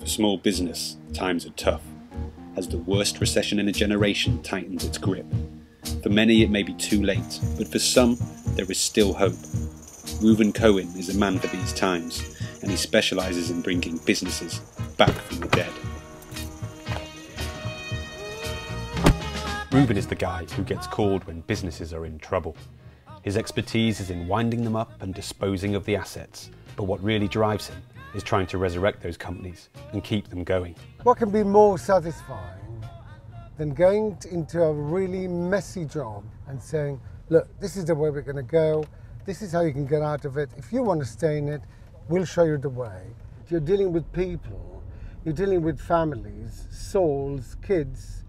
For small business, times are tough, as the worst recession in a generation tightens its grip. For many it may be too late, but for some there is still hope. Reuven Cohen is a man for these times, and he specialises in bringing businesses back from the dead. Reuven is the guy who gets called when businesses are in trouble. His expertise is in winding them up and disposing of the assets, but what really drives him is trying to resurrect those companies and keep them going. What can be more satisfying than going into a really messy job and saying, look, this is the way we're going to go, this is how you can get out of it, if you want to stay in it, we'll show you the way. You're dealing with people, you're dealing with families, souls, kids,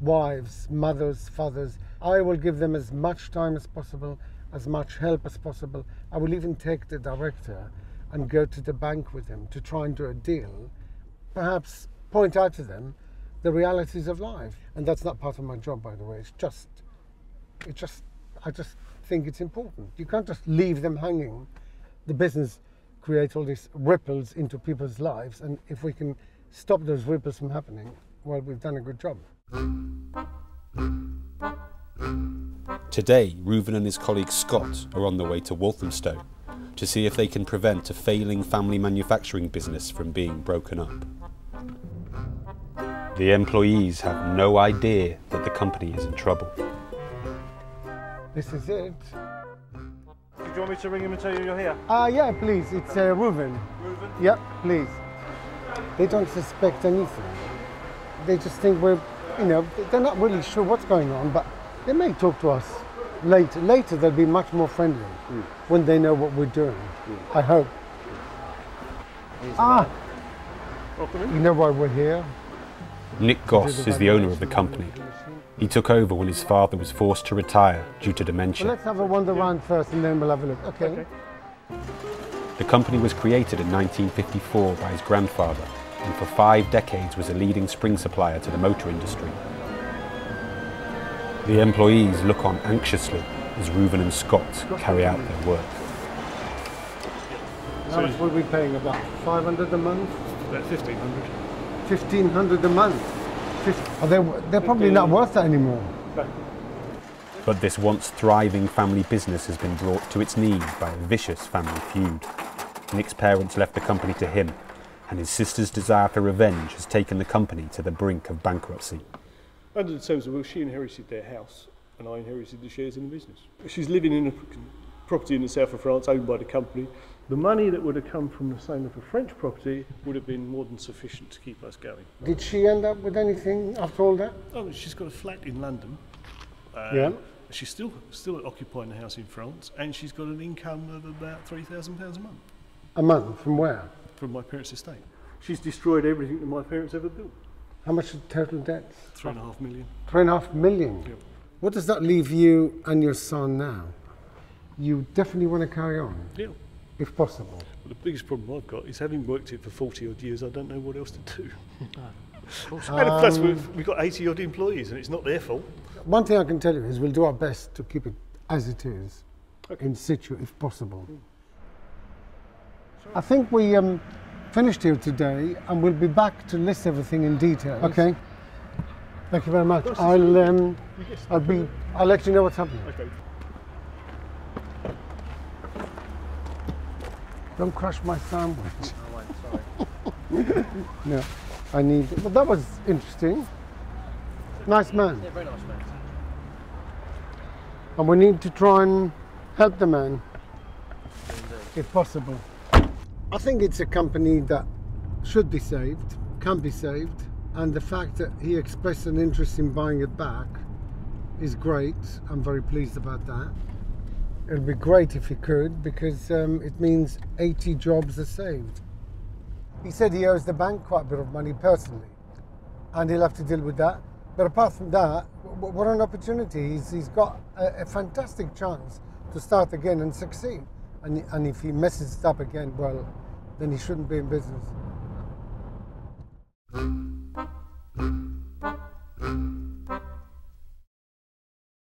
wives, mothers, fathers. I will give them as much time as possible, as much help as possible. I will even take the director and go to the bank with him to try and do a deal, perhaps point out to them the realities of life. And that's not part of my job, by the way. I just think it's important. You can't just leave them hanging. The business creates all these ripples into people's lives, and if we can stop those ripples from happening, well, we've done a good job. Today, Reuven and his colleague Scott are on the way to Walthamstow to see if they can prevent a failing family manufacturing business from being broken up. The employees have no idea that the company is in trouble. This is it. Do you want me to ring him and tell you you're here? Yeah, please. It's Reuven. Reuven? Yep, please. They don't suspect anything. They just think we're, they're not really sure what's going on, but they may talk to us later. Later they'll be much more friendly when they know what we're doing. I hope. Welcome in. You know why we're here? Nick Goss is the owner of the company. He took over when his father was forced to retire due to dementia. Well, let's have a wander around first and then we'll have a look. Okay. The company was created in 1954 by his grandfather and for 5 decades was a leading spring supplier to the motor industry. The employees look on anxiously as Reuven and Scott carry out their work. How much were we paying? About 500 a month? About 1,500. 1,500 a month? They're probably not worth that anymore. But this once thriving family business has been brought to its knees by a vicious family feud. Nick's parents left the company to him, and his sister's desire for revenge has taken the company to the brink of bankruptcy. Under the terms of will, she inherited their house and I inherited the shares in the business. She's living in a property in the south of France owned by the company. The money that would have come from the sale of a French property would have been more than sufficient to keep us going. Did she end up with anything after all that? Oh, she's got a flat in London. Yeah. She's still occupying the house in France, and she's got an income of about £3,000 a month. A month? From where? From my parents' estate. She's destroyed everything that my parents ever built. How much is total debt? 3.5 million. 3.5 million? Yep. What does that leave you and your son now? You definitely want to carry on? Yeah. If possible. Well, the biggest problem I've got is having worked it for 40 odd years, I don't know what else to do. And plus we've got 80 odd employees and it's not their fault. One thing I can tell you is we'll do our best to keep it as it is, in situ if possible. I think we finished here today and we'll be back to list everything in detail. Okay. Thank you very much. I'll let you know what's happening. Okay. Don't crush my sandwich. No, I need. Well, that was interesting. Nice man. Yeah, very nice man. And we need to try and help the man, if possible. I think it's a company that should be saved, can be saved, and the fact that he expressed an interest in buying it back is great. I'm very pleased about that. It'll be great if he could, because it means 80 jobs are saved. He said he owes the bank quite a bit of money personally, and he'll have to deal with that. But apart from that, what an opportunity. He's got a fantastic chance to start again and succeed. And if he messes it up again, well, then he shouldn't be in business.